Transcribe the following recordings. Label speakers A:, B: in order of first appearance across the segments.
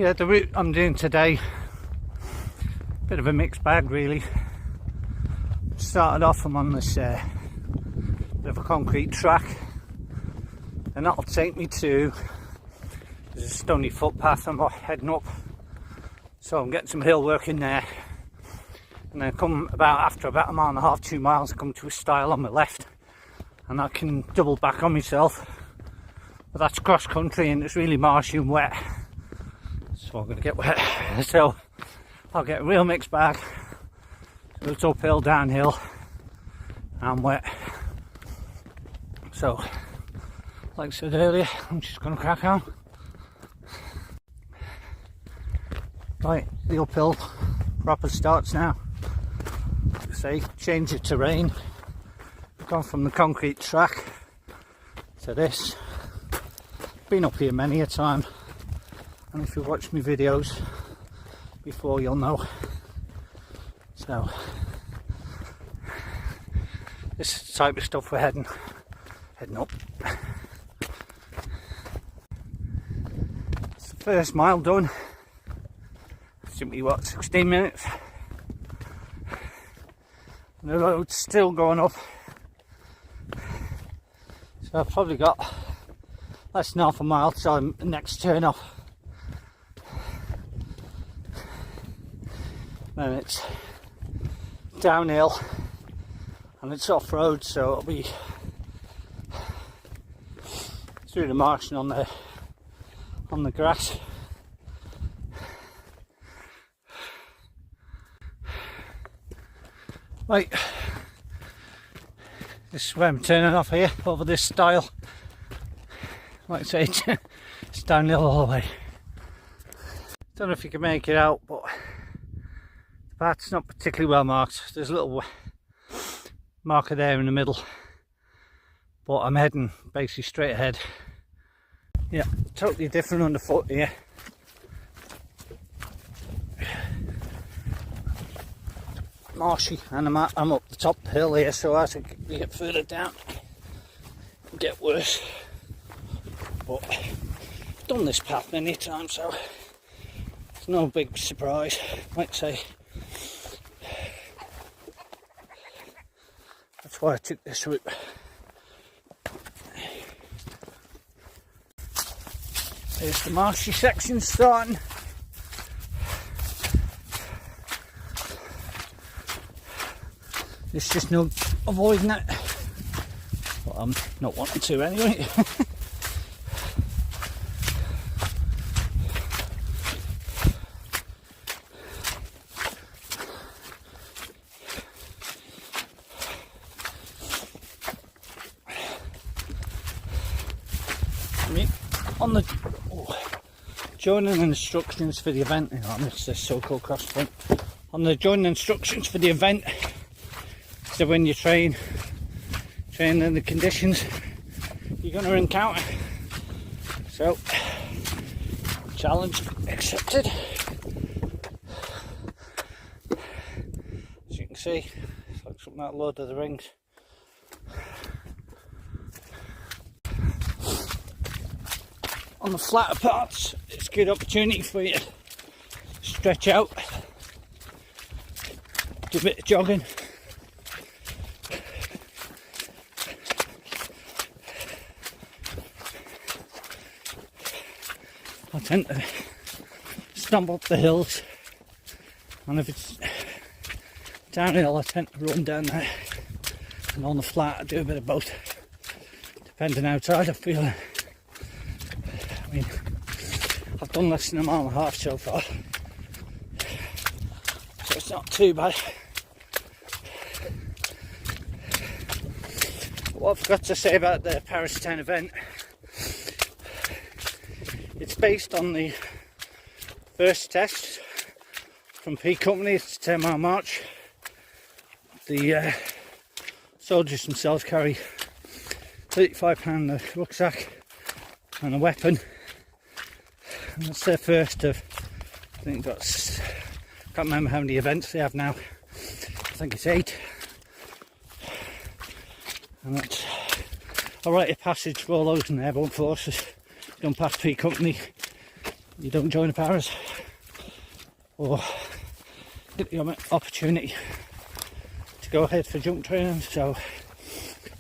A: Yeah, the route I'm doing today, bit of a mixed bag really. Started off, I'm on this bit of a concrete track, and that'll take me to, there's a stony footpath I'm heading up, so I'm getting some hill work in there, and then after about a mile and a half, 2 miles, I come to a stile on my left, and I can double back on myself, but that's cross country and it's really marshy and wet, so I'm going to get wet. So I'll get a real mixed bag. So it's uphill, downhill and wet. So like I said earlier, I'm just going to crack on. Right, the uphill proper starts now. Like I say, change of terrain. I've gone from the concrete track to this. Been up here many a time, and if you've watched my videos before, you'll know. So this is the type of stuff we're heading up. It's the first mile done. It took me 16 minutes, and the road's still going up, so I've probably got less than half a mile till the next turn off. Then it's downhill and it's off-road, so it'll be through the marsh and on the grass. Right, this is where I'm turning off here, over this stile. Like I say, it's downhill all the way. Don't know if you can make it out, but the path's not particularly well marked. There's a little marker there in the middle, but I'm heading basically straight ahead. Yeah, totally different underfoot here. Marshy, and I'm up the top of the hill here, so as we get further down, it'll get worse. But I've done this path many times, so it's no big surprise. Like I say, that's why I took this route. There's the marshy section starting. There's just no avoiding it. Well, I'm not wanting to anyway. On the joining instructions for the event, I missed this so-called cross point. On the joining instructions for the event, so when you train in the conditions you're going to encounter. So, challenge accepted. As you can see, it's like something out of Lord of the Rings. On the flatter parts, it's a good opportunity for you to stretch out, do a bit of jogging. I tend to stump up the hills, and if it's downhill I tend to run down there, and on the flat I do a bit of both, depending how tired I'm feeling. I mean, I've done less than a mile and a half so far, so it's not too bad. But what I forgot to say about the Paris 10 event, it's based on the first test from P Company. It's a 10-mile march. The soldiers themselves carry £35 rucksack and a weapon, and it's their first of, I think that's, can't remember how many events they have now. I think it's 8, and that's a rite of passage for all those in the Airborne forces. Done past P Company, you don't join the paras or get the opportunity to go ahead for jump training. So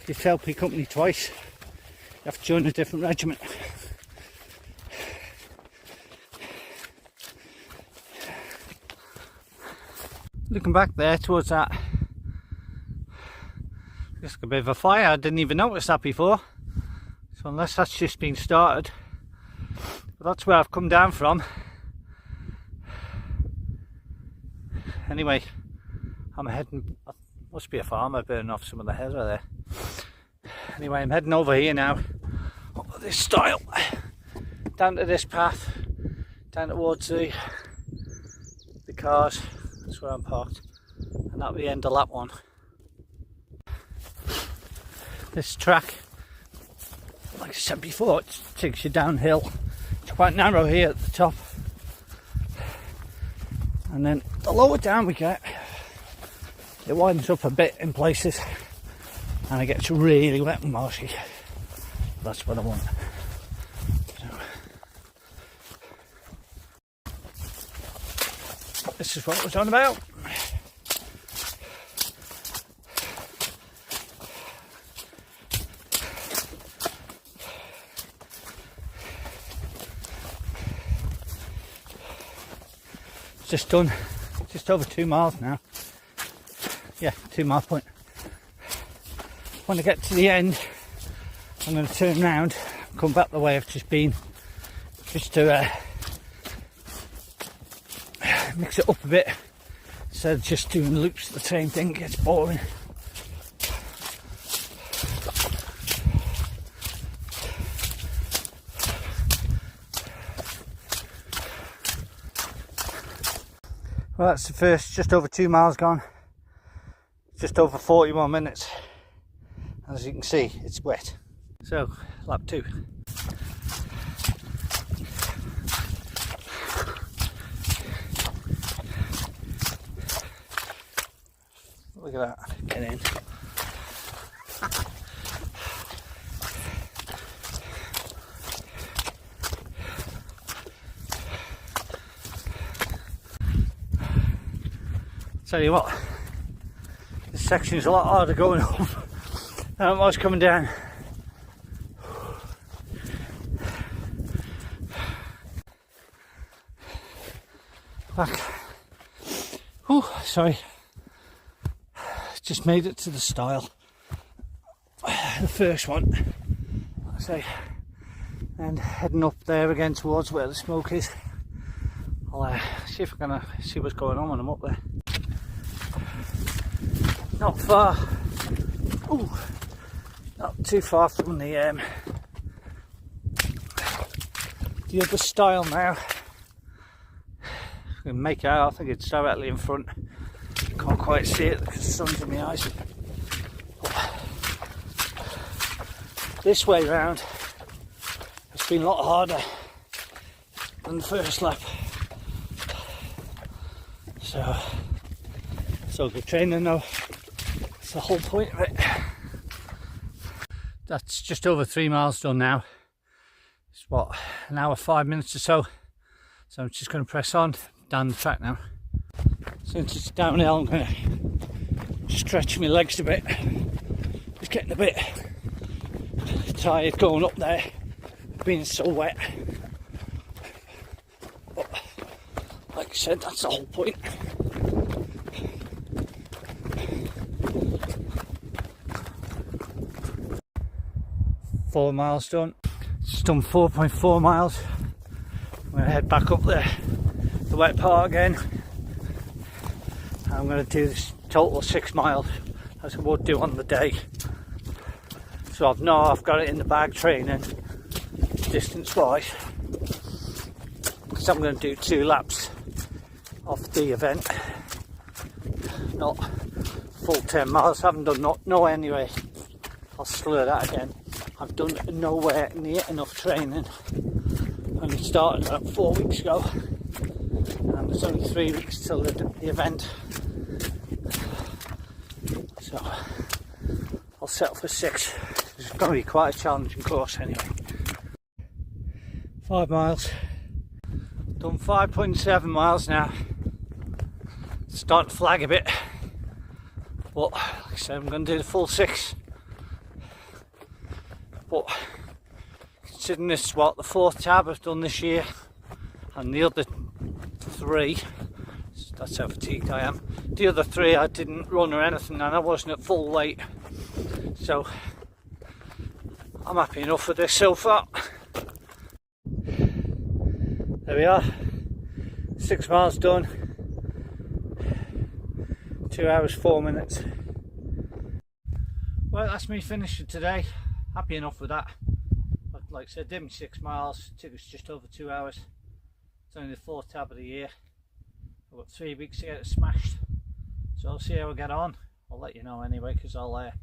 A: if you fail P Company twice, you have to join a different regiment. Looking back there towards that, just a bit of a fire. I didn't even notice that before, so unless that's just been started. But that's where I've come down from. Anyway, I'm heading, must be a farmer burning off some of the heather there. Anyway, I'm heading over here now, up this stile, down to this path, down towards the cars. That's where I'm parked, and that'll be the end of that one. This track, like I said before, it takes you downhill. It's quite narrow here at the top, and then the lower down we get, it widens up a bit in places, and it gets really wet and marshy. That's what I want. This is what I was on about. Just done just over 2 miles now. Yeah, 2 mile point. When I get to the end, I'm going to turn round and come back the way I've just been, just to mix it up a bit instead of just doing loops of the same thing. It gets boring. Well, that's the first, just over 2 miles gone, just over 41 minutes. As you can see, it's wet. So, lap 2. Look at that, get in. Tell you what, this section is a lot harder going up than it was coming down. Back. Oh, sorry. Just made it to the stile. The first one, I say, and heading up there again towards where the smoke is. I'll see if I can see what's going on when I'm up there. Not far. Ooh, not too far from the other stile now. I can make it out. I think it's directly in front. Can't quite see it because the sun's in my eyes. This way round, it's been a lot harder than the first lap. So good training though. That's the whole point of it. That's just over 3 miles done now. It's what, an hour 5 minutes or so. So I'm just going to press on down the track now. Since it's downhill, I'm going to stretch my legs a bit. It's getting a bit tired going up there, being so wet. But like I said, that's the whole point. Four miles done. Just done 4.4 miles. I'm going to head back up there, the wet part again. I'm going to do this total 6 miles as I would do on the day. So I've got it in the bag training distance wise, because I'm going to do 2 laps of the event, not full 10 miles. I haven't done no anyway. I'll slur that again. I've done nowhere near enough training. Only started about 4 weeks ago, and there's only 3 weeks till the event. So I'll settle for 6. It's going to be quite a challenging course anyway. 5 miles. Done 5.7 miles now. It's starting to flag a bit, but like I said, I'm going to do the full 6. But considering this is what the 4th tab I've done this year, and the other 3, that's how fatigued I am. The other 3 I didn't run or anything, and I wasn't at full weight, so I'm happy enough with this so far. There we are, 6 miles done, 2 hours 4 minutes. Well, that's me finished for today. Happy enough with that. Like I said, did me 6 miles, took us just over 2 hours. It's only the 4th tab of the year. I've got 3 weeks to get it smashed, so I'll see how I get on. I'll let you know anyway, because I'll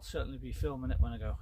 A: certainly be filming it when I go.